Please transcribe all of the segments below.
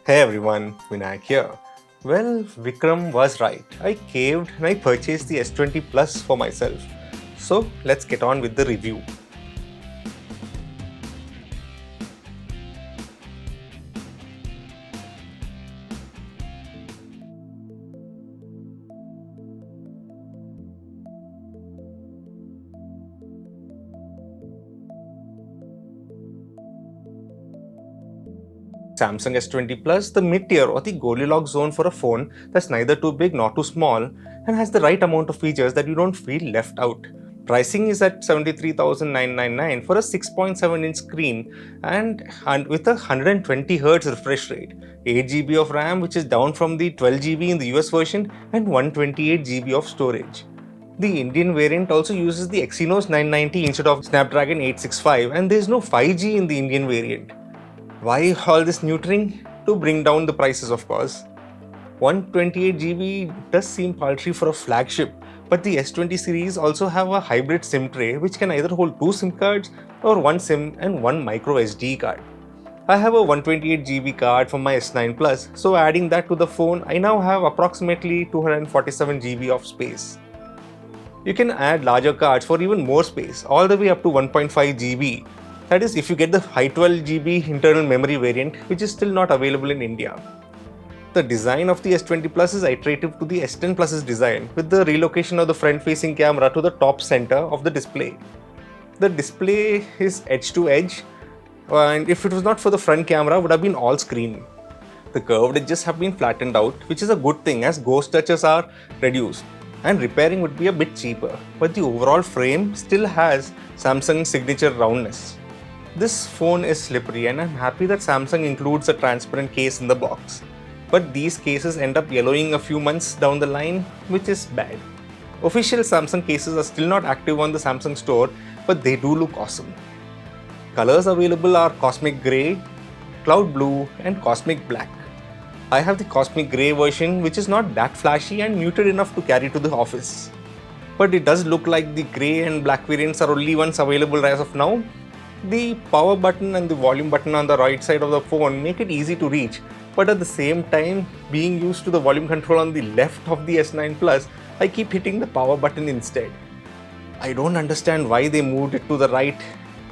Hey everyone, Vinayak here. Well, Vikram was right. I caved and I purchased the S20 Plus for myself. So let's get on with the review. Samsung S20 Plus, the mid-tier or the Goldilocks zone for a phone that's neither too big nor too small and has the right amount of features that you don't feel left out. Pricing is at 73,999 for a 6.7-inch screen and with a 120Hz refresh rate, 8GB of RAM which is down from the 12GB in the US version and 128GB of storage. The Indian variant also uses the Exynos 990 instead of Snapdragon 865 and there is no 5G in the Indian variant. Why all this neutering? To bring down the prices, of course. 128GB does seem paltry for a flagship, but the S20 series also have a hybrid SIM tray which can either hold 2 SIM cards or 1 SIM and 1 micro SD card. I have a 128GB card for my S9 Plus, so adding that to the phone, I now have approximately 247GB of space. You can add larger cards for even more space, all the way up to 1.5GB. That is if you get the high 12GB internal memory variant, which is still not available in India. The design of the S20 Plus is iterative to the S10 Plus's design, with the relocation of the front-facing camera to the top center of the display. The display is edge to edge, and if it was not for the front camera, would have been all screen. The curved edges have been flattened out, which is a good thing as ghost touches are reduced, and repairing would be a bit cheaper, but the overall frame still has Samsung's signature roundness. This phone is slippery and I'm happy that Samsung includes a transparent case in the box. But these cases end up yellowing a few months down the line, which is bad. Official Samsung cases are still not active on the Samsung store, but they do look awesome. Colors available are Cosmic Grey, Cloud Blue and Cosmic Black. I have the Cosmic Grey version which is not that flashy and muted enough to carry to the office. But it does look like the grey and black variants are only ones available as of now. The power button and the volume button on the right side of the phone make it easy to reach, but at the same time, being used to the volume control on the left of the S9 Plus, I keep hitting the power button instead. I don't understand why they moved it to the right.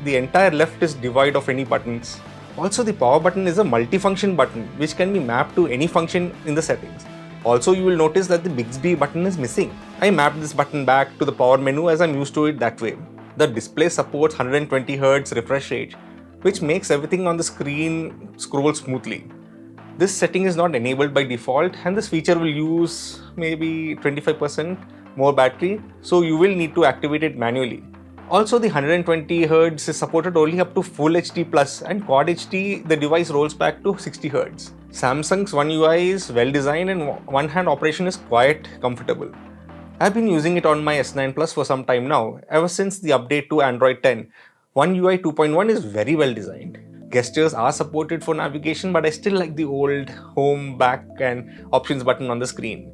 The entire left is devoid of any buttons. Also, the power button is a multifunction button which can be mapped to any function in the settings. Also, you will notice that the Bixby button is missing. I mapped this button back to the power menu as I'm used to it that way. The display supports 120Hz refresh rate, which makes everything on the screen scroll smoothly. This setting is not enabled by default and this feature will use maybe 25% more battery, so you will need to activate it manually. Also, the 120Hz is supported only up to Full HD Plus and Quad HD the device rolls back to 60Hz. Samsung's One UI is well designed and one-hand operation is quite comfortable. I've been using it on my S9 Plus for some time now, ever since the update to Android 10. One UI 2.1 is very well designed. Gestures are supported for navigation, but I still like the old home, back and options button on the screen.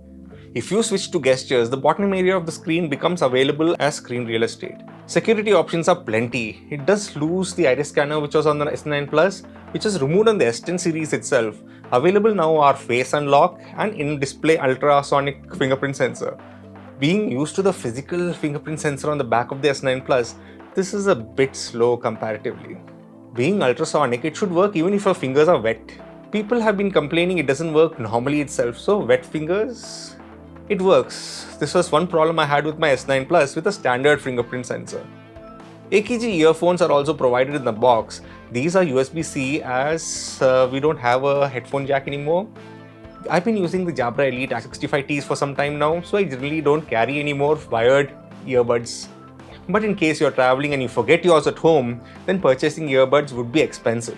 If you switch to gestures, the bottom area of the screen becomes available as screen real estate. Security options are plenty. It does lose the iris scanner which was on the S9 Plus, which is removed on the S10 series itself. Available now are face unlock and in-display ultrasonic fingerprint sensor. Being used to the physical fingerprint sensor on the back of the S9 Plus, this is a bit slow comparatively. Being ultrasonic, it should work even if your fingers are wet. People have been complaining it doesn't work normally itself, so wet fingers, it works. This was one problem I had with my S9 Plus with a standard fingerprint sensor. AKG earphones are also provided in the box. These are USB-C as we don't have a headphone jack anymore. I've been using the Jabra Elite 65Ts for some time now, so I generally don't carry any more wired earbuds. But in case you're traveling and you forget yours at home, then purchasing earbuds would be expensive.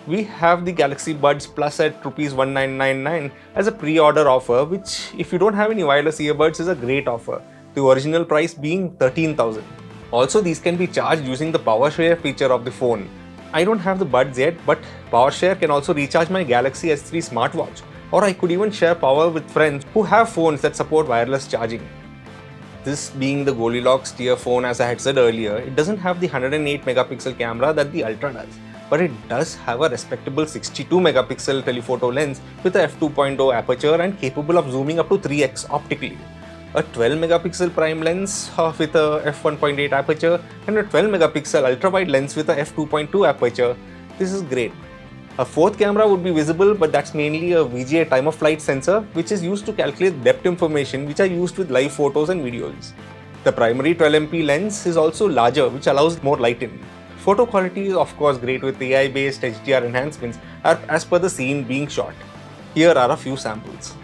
We have the Galaxy Buds Plus at Rs 1999 as a pre-order offer, which if you don't have any wireless earbuds is a great offer, the original price being 13,000. Also, these can be charged using the power share feature of the phone. I don't have the buds yet, but power share can also recharge my Galaxy S3 smartwatch. Or I could even share power with friends who have phones that support wireless charging. This being the Goldilocks tier phone, as I had said earlier, it doesn't have the 108 megapixel camera that the Ultra does. but it does have a respectable 62 megapixel telephoto lens with a f2.0 aperture and capable of zooming up to 3x optically. A 12 megapixel prime lens with a f1.8 aperture and a 12 megapixel ultra-wide lens with a f2.2 aperture. This is great. A fourth camera would be visible, but that's mainly a VGA time of flight sensor which is used to calculate depth information which are used with live photos and videos. The primary 12MP lens is also larger, which allows more light in. Photo quality is of course great with AI-based HDR enhancements as per the scene being shot. Here are a few samples.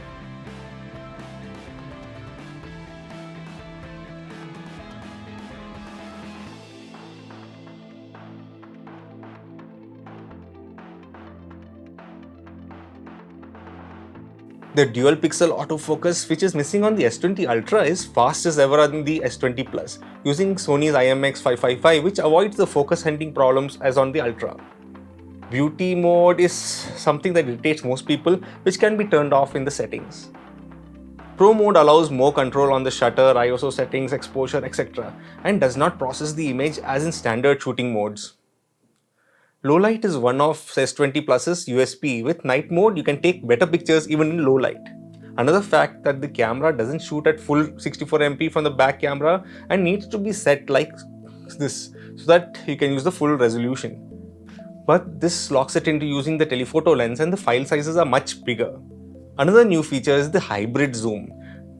The dual pixel autofocus, which is missing on the S20 Ultra, is fast as ever on the S20 Plus, using Sony's IMX555, which avoids the focus hunting problems as on the Ultra. Beauty mode is something that irritates most people, which can be turned off in the settings. Pro mode allows more control on the shutter, ISO settings, exposure, etc., and does not process the image as in standard shooting modes. Low light is one of S20 Plus's USP. With night mode, you can take better pictures even in low light. Another fact that the camera doesn't shoot at full 64MP from the back camera and needs to be set like this so that you can use the full resolution. But this locks it into using the telephoto lens and the file sizes are much bigger. Another new feature is the hybrid zoom.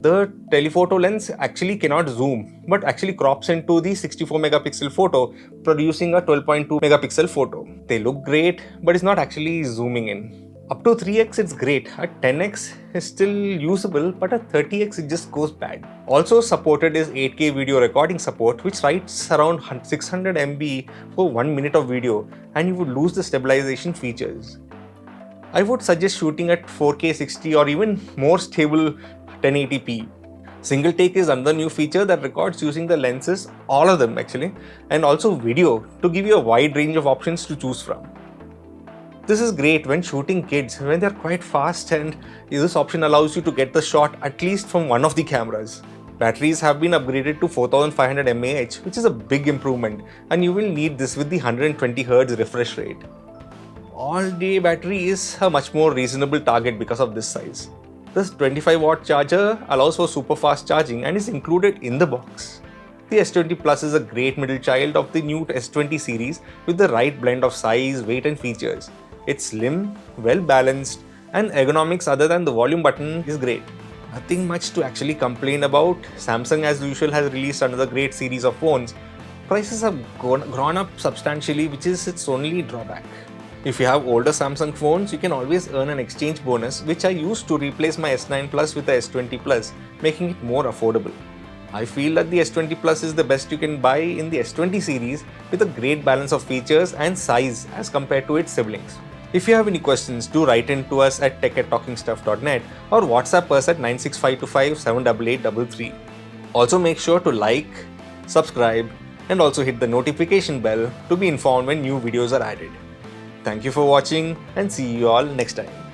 The telephoto lens actually cannot zoom, but actually crops into the 64 megapixel photo, producing a 12.2 megapixel photo. They look great, but it's not actually zooming in. Up to 3x it's great, at 10x is still usable, but at 30x it just goes bad. Also supported is 8K video recording support, which writes around 600 MB for 1 minute of video, and you would lose the stabilization features. I would suggest shooting at 4K 60 or even more stable 1080p. Single take is another new feature that records using the lenses, all of them actually, and also video to give you a wide range of options to choose from. This is great when shooting kids when they're quite fast, and this option allows you to get the shot at least from one of the cameras. Batteries have been upgraded to 4500 mAh, which is a big improvement, and you will need this with the 120Hz refresh rate. All-day battery is a much more reasonable target because of this size. This 25-watt charger allows for super fast charging and is included in the box. The S20 Plus is a great middle child of the new S20 series with the right blend of size, weight and features. It's slim, well balanced, and ergonomics other than the volume button is great. Nothing much to actually complain about. Samsung as usual has released another great series of phones. Prices have gone up substantially, which is its only drawback. If you have older Samsung phones, you can always earn an exchange bonus, which I used to replace my S9 Plus with the S20 Plus, making it more affordable. I feel that the S20 Plus is the best you can buy in the S20 series with a great balance of features and size as compared to its siblings. If you have any questions, do write in to us at tech@talkingstuff.net or WhatsApp us at 96525 78833. Also make sure to like, subscribe, and also hit the notification bell to be informed when new videos are added. Thank you for watching and see you all next time.